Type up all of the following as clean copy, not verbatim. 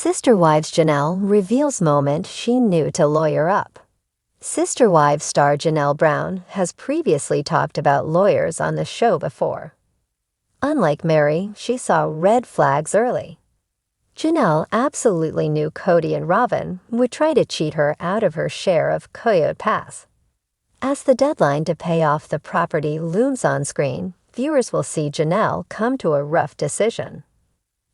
Sister Wives Janelle reveals moment she knew to lawyer up. Sister Wives star Janelle Brown has previously talked about lawyers on the show before. Unlike Mary, she saw red flags early. Janelle absolutely knew Cody and Robin would try to cheat her out of her share of Coyote Pass. As the deadline to pay off the property looms on screen, viewers will see Janelle come to a rough decision.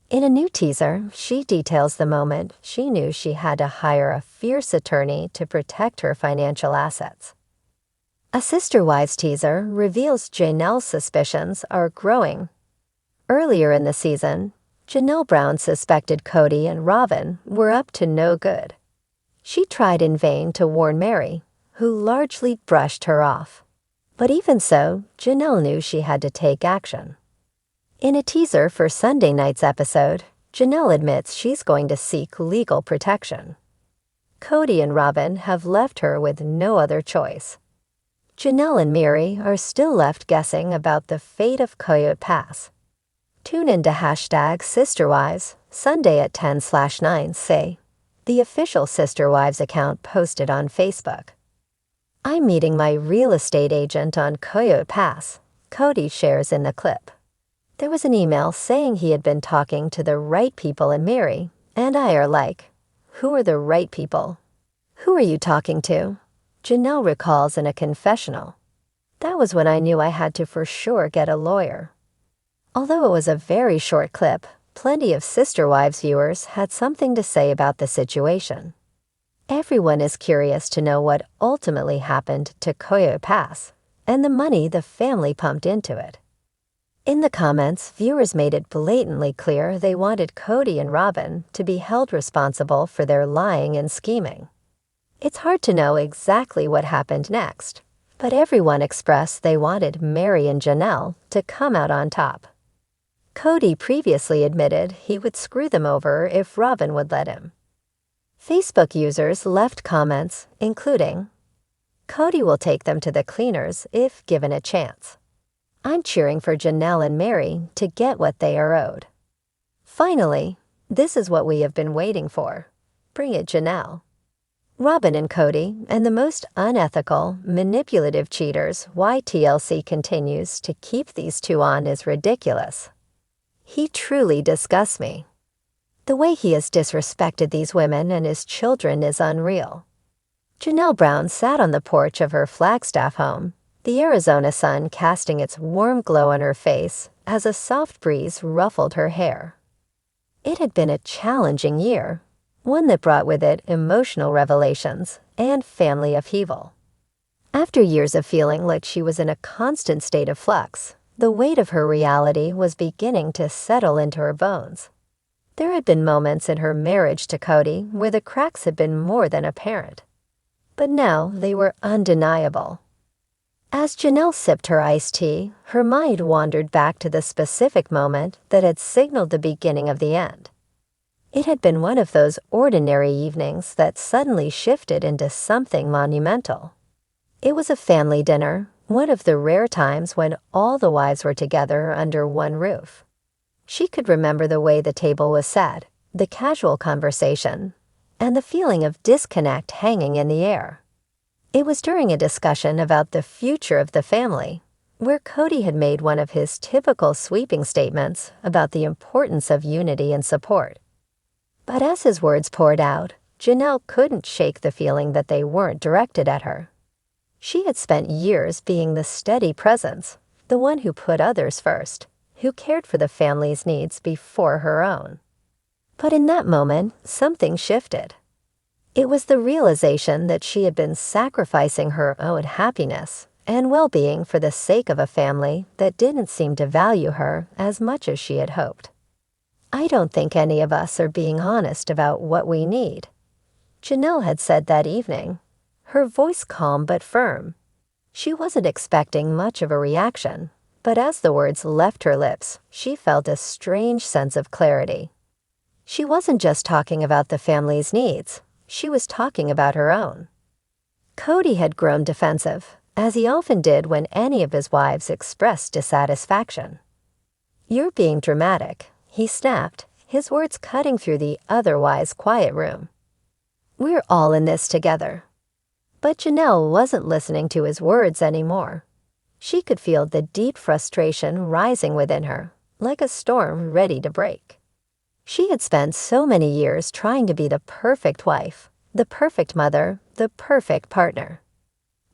In a new teaser, she details the moment she knew she had to hire a fierce attorney to protect her financial assets. A Sister Wives teaser reveals Janelle's suspicions are growing. Earlier in the season, Janelle Brown suspected Cody and Robin were up to no good. She tried in vain to warn Mary, who largely brushed her off. But even so, Janelle knew she had to take action. In a teaser for Sunday night's episode, Janelle admits she's going to seek legal protection. Cody and Robin have left her with no other choice. Janelle and Mary are still left guessing about the fate of Coyote Pass. Tune into #SisterWives, Sunday at 10/9 say, the official Sister Wives account posted on Facebook. "I'm meeting my real estate agent on Coyote Pass," Cody shares in the clip. There was an email saying he had been talking to the right people, and Mary and I are like, who are the right people? Who are you talking to? Janelle recalls in a confessional. That was when I knew I had to for sure get a lawyer. Although it was a very short clip, plenty of Sister Wives viewers had something to say about the situation. Everyone is curious to know what ultimately happened to Coyote Pass and the money the family pumped into it. In the comments, viewers made it blatantly clear they wanted Cody and Robin to be held responsible for their lying and scheming. It's hard to know exactly what happened next, but everyone expressed they wanted Mary and Janelle to come out on top. Cody previously admitted he would screw them over if Robin would let him. Facebook users left comments, including, "Cody will take them to the cleaners if given a chance. I'm cheering for Janelle and Mary to get what they are owed." Finally, this is what we have been waiting for. Bring it, Janelle. Robin and Cody, and the most unethical, manipulative cheaters why TLC continues to keep these two on is ridiculous. He truly disgusts me. The way he has disrespected these women and his children is unreal. Janelle Brown sat on the porch of her Flagstaff home, the Arizona sun casting its warm glow on her face as a soft breeze ruffled her hair. It had been a challenging year, one that brought with it emotional revelations and family upheaval. After years of feeling like she was in a constant state of flux, the weight of her reality was beginning to settle into her bones. There had been moments in her marriage to Cody where the cracks had been more than apparent, but now they were undeniable. As Janelle sipped her iced tea, her mind wandered back to the specific moment that had signaled the beginning of the end. It had been one of those ordinary evenings that suddenly shifted into something monumental. It was a family dinner, one of the rare times when all the wives were together under one roof. She could remember the way the table was set, the casual conversation, and the feeling of disconnect hanging in the air. It was during a discussion about the future of the family, where Cody had made one of his typical sweeping statements about the importance of unity and support. But as his words poured out, Janelle couldn't shake the feeling that they weren't directed at her. She had spent years being the steady presence, the one who put others first, who cared for the family's needs before her own. But in that moment, something shifted. It was the realization that she had been sacrificing her own happiness and well-being for the sake of a family that didn't seem to value her as much as she had hoped. "I don't think any of us are being honest about what we need," Janelle had said that evening, her voice calm but firm. She wasn't expecting much of a reaction, but as the words left her lips, she felt a strange sense of clarity. She wasn't just talking about the family's needs. She was talking about her own. Cody had grown defensive, as he often did when any of his wives expressed dissatisfaction. "You're being dramatic," he snapped, his words cutting through the otherwise quiet room. "We're all in this together." But Janelle wasn't listening to his words anymore. She could feel the deep frustration rising within her, like a storm ready to break. She had spent so many years trying to be the perfect wife, the perfect mother, the perfect partner.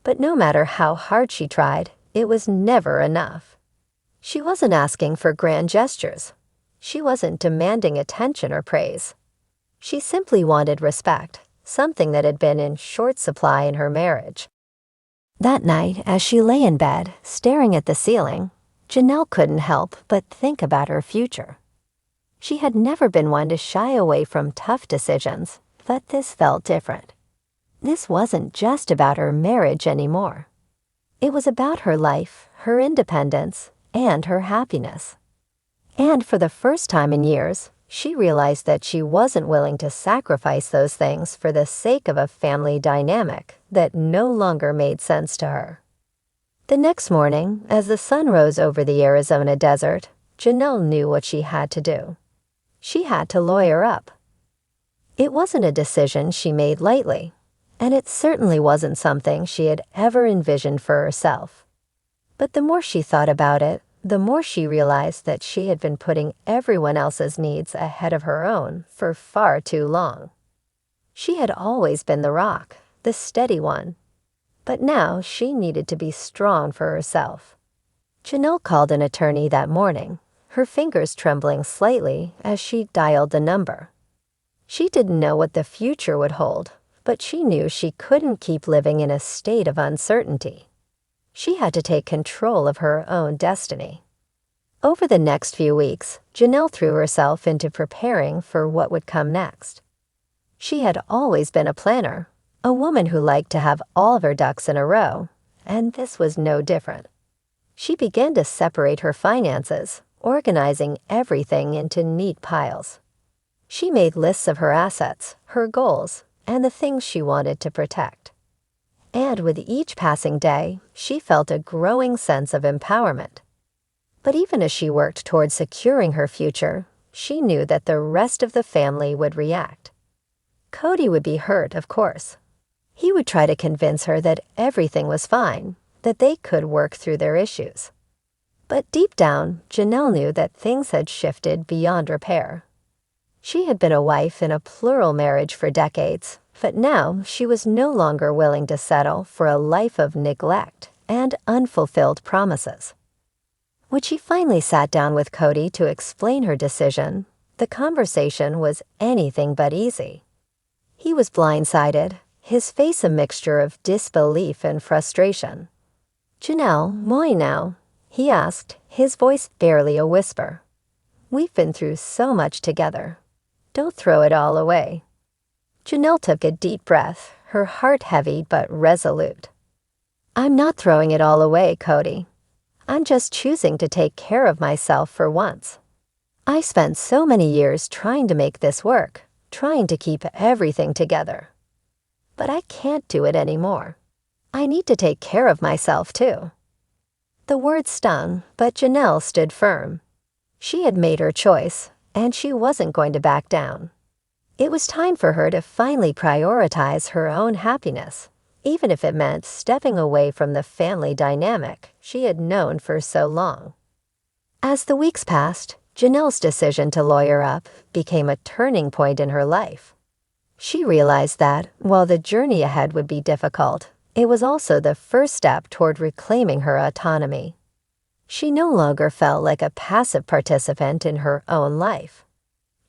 But no matter how hard she tried, it was never enough. She wasn't asking for grand gestures. She wasn't demanding attention or praise. She simply wanted respect, something that had been in short supply in her marriage. That night, as she lay in bed, staring at the ceiling, Janelle couldn't help but think about her future. She had never been one to shy away from tough decisions, but this felt different. This wasn't just about her marriage anymore. It was about her life, her independence, and her happiness. And for the first time in years, she realized that she wasn't willing to sacrifice those things for the sake of a family dynamic that no longer made sense to her. The next morning, as the sun rose over the Arizona desert, Janelle knew what she had to do. She had to lawyer up. It wasn't a decision she made lightly, and it certainly wasn't something she had ever envisioned for herself. But the more she thought about it, the more she realized that she had been putting everyone else's needs ahead of her own for far too long. She had always been the rock, the steady one. But now she needed to be strong for herself. Janelle called an attorney that morning, her fingers trembling slightly as she dialed the number. She didn't know what the future would hold, but she knew she couldn't keep living in a state of uncertainty. She had to take control of her own destiny. Over the next few weeks, Janelle threw herself into preparing for what would come next. She had always been a planner, a woman who liked to have all of her ducks in a row, and this was no different. She began to separate her finances, organizing everything into neat piles. She made lists of her assets, her goals, and the things she wanted to protect. And with each passing day, she felt a growing sense of empowerment. But even as she worked toward securing her future, she knew that the rest of the family would react. Cody would be hurt, of course. He would try to convince her that everything was fine, that they could work through their issues. But deep down, Janelle knew that things had shifted beyond repair. She had been a wife in a plural marriage for decades, but now she was no longer willing to settle for a life of neglect and unfulfilled promises. When she finally sat down with Cody to explain her decision, the conversation was anything but easy. He was blindsided, his face a mixture of disbelief and frustration. "Janelle, why now?" he asked, his voice barely a whisper. "We've been through so much together. Don't throw it all away." Janelle took a deep breath, her heart heavy but resolute. "I'm not throwing it all away, Cody. I'm just choosing to take care of myself for once. I spent so many years trying to make this work, trying to keep everything together. But I can't do it anymore. I need to take care of myself too." The words stung, but Janelle stood firm. She had made her choice, and she wasn't going to back down. It was time for her to finally prioritize her own happiness, even if it meant stepping away from the family dynamic she had known for so long. As the weeks passed, Janelle's decision to lawyer up became a turning point in her life. She realized that, while the journey ahead would be difficult, it was also the first step toward reclaiming her autonomy. She no longer felt like a passive participant in her own life.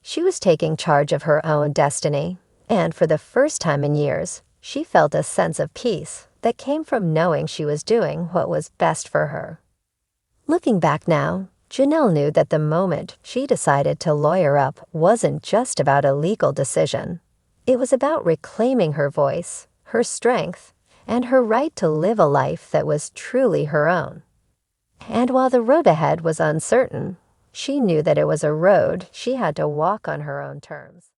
She was taking charge of her own destiny, and for the first time in years, she felt a sense of peace that came from knowing she was doing what was best for her. Looking back now, Janelle knew that the moment she decided to lawyer up wasn't just about a legal decision. It was about reclaiming her voice, her strength, and her right to live a life that was truly her own. And while the road ahead was uncertain, she knew that it was a road she had to walk on her own terms.